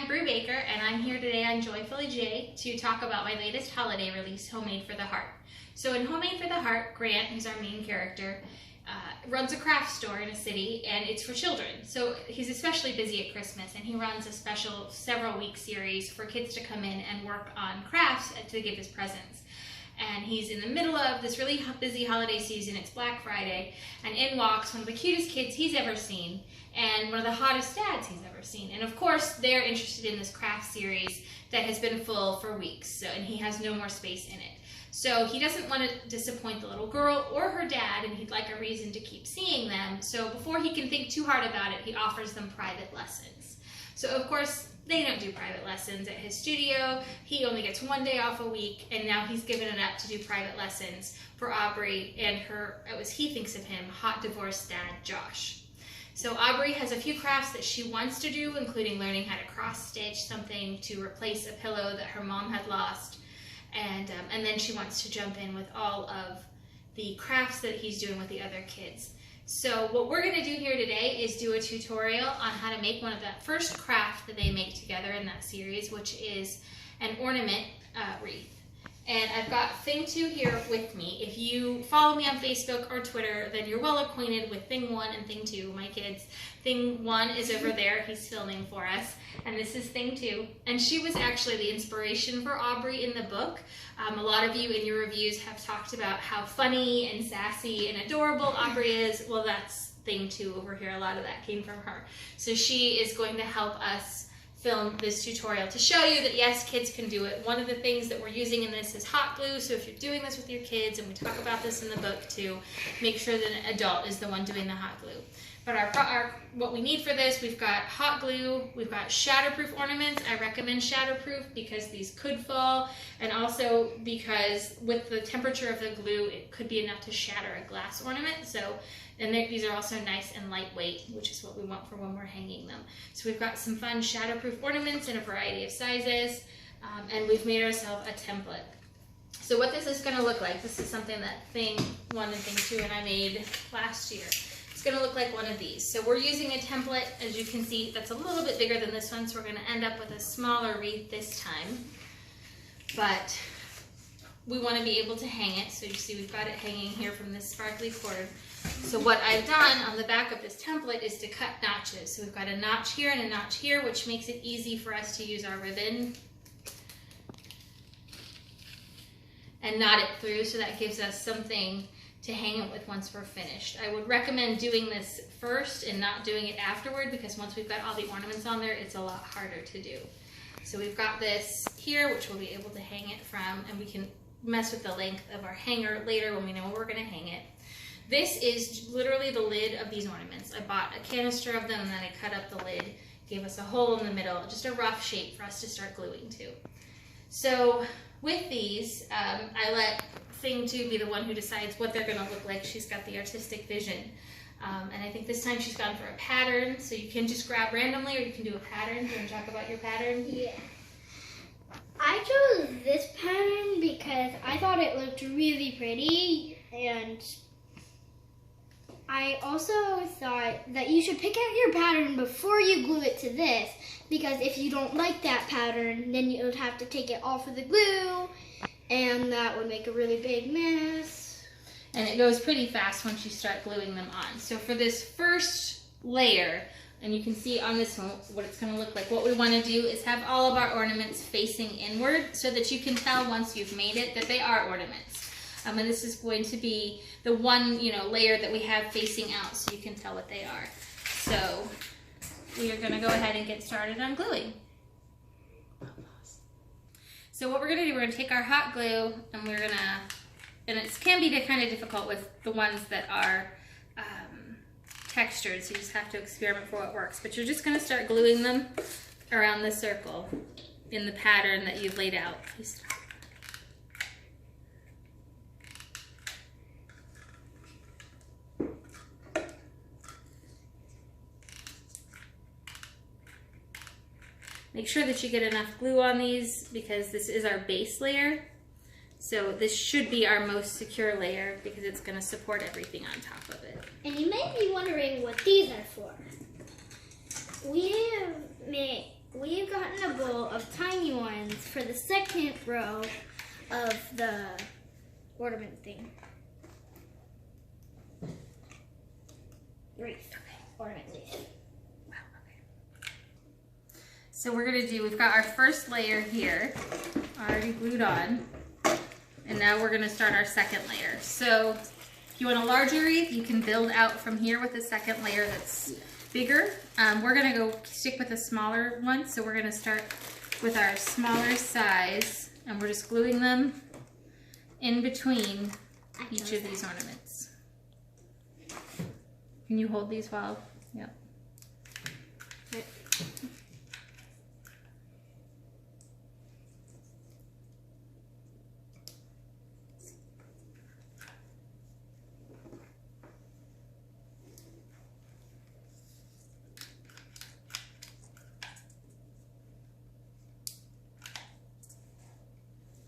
I'm Bru Baker, and I'm here today on Joyfully J to talk about my latest holiday release, Homemade for the Heart. So in Homemade for the Heart, Grant, who's our main character, runs a craft store in a city, and it's for children. So he's especially busy at Christmas, and he runs a special several-week series for kids to come in and work on crafts to give as presents. And he's in the middle of this really busy holiday season. It's Black Friday, and in walks one of the cutest kids he's ever seen and one of the hottest dads he's ever seen. And of course, they're interested in this craft series that has been full for weeks, and he has no more space in it. So he doesn't want to disappoint the little girl or her dad, and he'd like a reason to keep seeing them. So before he can think too hard about it, he offers them private lessons. So of course, they don't do private lessons at his studio. He only gets one day off a week, and now he's given it up to do private lessons for Aubrey and her, as he thinks of him, hot divorced dad, Josh. So Aubrey has a few crafts that she wants to do, including learning how to cross-stitch something to replace a pillow that her mom had lost. And then she wants to jump in with all of the crafts that he's doing with the other kids. So what we're going to do here today is do a tutorial on how to make one of that first craft that they make together in that series, which is an ornament wreath. And I've got Thing 2 here with me. If you follow me on Facebook or Twitter, then you're well acquainted with Thing 1 and Thing 2, my kids. Thing 1 is over there, he's filming for us, and this is Thing 2. And she was actually the inspiration for Aubrey in the book. A lot of you in your reviews have talked about how funny and sassy and adorable Aubrey is. Well, that's Thing 2 over here. A lot of that came from her. So she is going to help us film this tutorial to show you that yes, kids can do it. One of the things that we're using in this is hot glue, so if you're doing this with your kids, and we talk about this in the book too, make sure that an adult is the one doing the hot glue. But what we need for this, we've got hot glue, we've got Shatterproof ornaments. I recommend Shatterproof because these could fall, and also because with the temperature of the glue, it could be enough to shatter a glass ornament. And these are also nice and lightweight, which is what we want for when we're hanging them. So we've got some fun Shatterproof ornaments in a variety of sizes, and we've made ourselves a template. So what this is going to look like, this is something that Thing 1 and Thing 2 and I made last year. It's going to look like one of these. So we're using a template, as you can see, that's a little bit bigger than this one, so we're going to end up with a smaller wreath this time. But we want to be able to hang it, so you see we've got it hanging here from this sparkly cord. So what I've done on the back of this template is to cut notches. So we've got a notch here and a notch here, which makes it easy for us to use our ribbon and knot it through, so that gives us something to hang it with once we're finished. I would recommend doing this first and not doing it afterward, because once we've got all the ornaments on there, it's a lot harder to do. So we've got this here, which we'll be able to hang it from, and we can mess with the length of our hanger later when we know where we're going to hang it. This is literally the lid of these ornaments. I bought a canister of them, and then I cut up the lid, gave us a hole in the middle, just a rough shape for us to start gluing to. So with these, I let Thing 2 be the one who decides what they're going to look like. She's got the artistic vision. And I think this time she's gone for a pattern, so you can just grab randomly, or you can do a pattern. Do you want to talk about your pattern? Yeah. I chose this pattern because I thought it looked really pretty, and I also thought that you should pick out your pattern before you glue it to this, because if you don't like that pattern, then you would have to take it off of the glue, and that would make a really big mess. And it goes pretty fast once you start gluing them on. So for this first layer, and you can see on this one what it's going to look like, what we want to do is have all of our ornaments facing inward, so that you can tell once you've made it that they are ornaments. And this is going to be the one, layer that we have facing out, so you can tell what they are. So we are going to go ahead and get started on gluing. So what we're going to do, we're going to take our hot glue, and we're going to, and it can be kind of difficult with the ones that are textured, so you just have to experiment for what works. But you're just going to start gluing them around the circle in the pattern that you've laid out. Please stop. Make sure that you get enough glue on these, because this is our base layer. So this should be our most secure layer, because it's going to support everything on top of it. And you may be wondering what these are for. We we've gotten a bowl of tiny ones for the second row of the ornament thing. Wreath. Ornament wreath. Wow, okay. So we've got our first layer here, already glued on. And now we're gonna start our second layer. So if you want a larger wreath, you can build out from here with a second layer that's bigger. We're gonna go stick with a smaller one. So we're gonna start with our smaller size, and we're just gluing them in between each of these ornaments. Can you hold these while? Yep.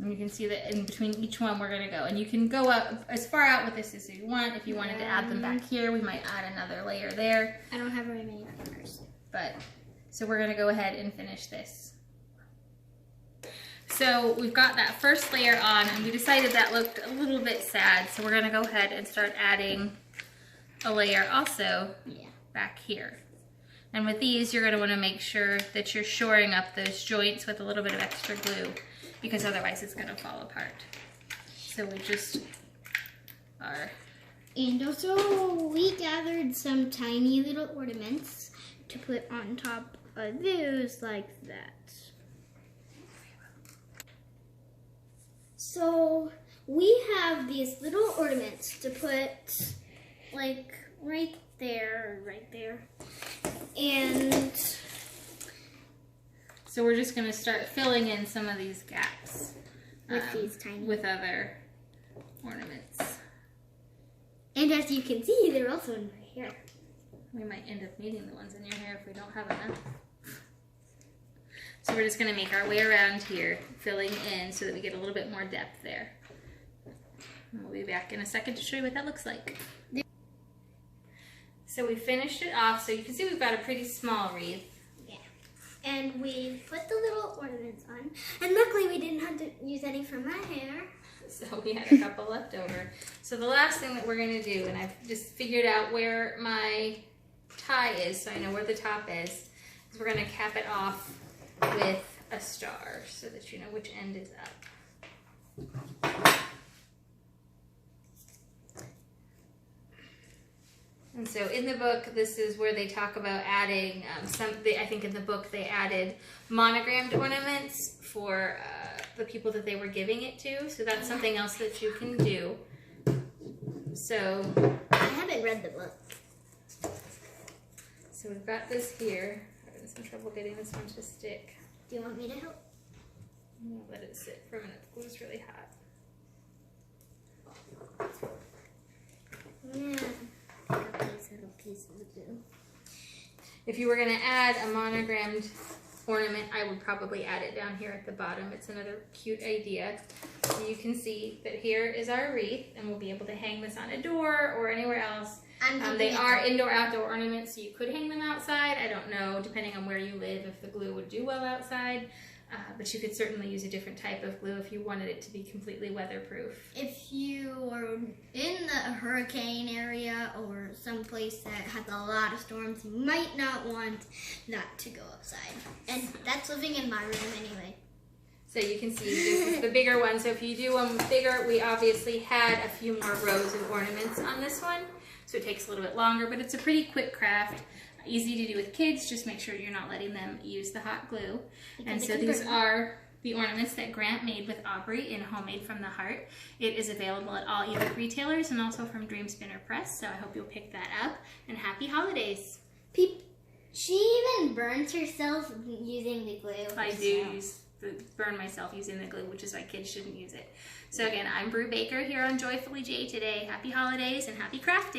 And you can see that in between each one we're gonna go. And you can go up as far out with this as you want. If you wanted to add them back here, we might add another layer there. I don't have very many fingers. But, so we're gonna go ahead and finish this. So we've got that first layer on, and we decided that looked a little bit sad. So we're gonna go ahead and start adding a layer also back here. And with these, you're gonna wanna make sure that you're shoring up those joints with a little bit of extra glue, because otherwise it's gonna fall apart. So we just are. And also we gathered some tiny little ornaments to put on top of those like that. So we have these little ornaments to put like right there, and so we're just gonna start filling in some of these gaps with these tiny, with other ornaments. And as you can see, they're also in my hair. We might end up needing the ones in your hair if we don't have enough. So we're just gonna make our way around here, filling in so that we get a little bit more depth there. And we'll be back in a second to show you what that looks like. So we finished it off, so you can see we've got a pretty small wreath. Yeah. And we put the little ornaments on, and luckily we didn't have to use any for my hair. So we had a couple left over. So the last thing that we're gonna do, and I've just figured out where my tie is, so I know where the top is we're gonna cap it off with a star so that you know which end is up. And so in the book, this is where they talk about adding I think in the book they added monogrammed ornaments for the people that they were giving it to. So that's something else that you can do. So I haven't read the book. So we've got this here. I'm having some trouble getting this one to stick. Do you want me to help? I'll let it sit for a minute. The glue's really hot. Yeah. Pick up these little pieces of glue. If you were going to add a monogrammed ornament, I would probably add it down here at the bottom. It's another cute idea. So you can see that here is our wreath, and we'll be able to hang this on a door or anywhere else. They are indoor-outdoor ornaments, so you could hang them outside. I don't know, depending on where you live, if the glue would do well outside. But you could certainly use a different type of glue if you wanted it to be completely weatherproof. If you are in the hurricane area or someplace that has a lot of storms, you might not want that to go outside. And that's living in my room anyway. So you can see this is the bigger one. So if you do one bigger, we obviously had a few more rows of ornaments on this one. So it takes a little bit longer, but it's a pretty quick craft. Easy to do with kids. Just make sure you're not letting them use the hot glue. And so these are the ornaments that Grant made with Aubrey in Homemade from the Heart. It is available at all ebook retailers and also from Dream Spinner Press. So I hope you'll pick that up. And happy holidays. She even burns herself using the glue. I do burn myself using the glue, which is why kids shouldn't use it. So again, I'm Bru Baker here on Joyfully J today. Happy holidays and happy crafting.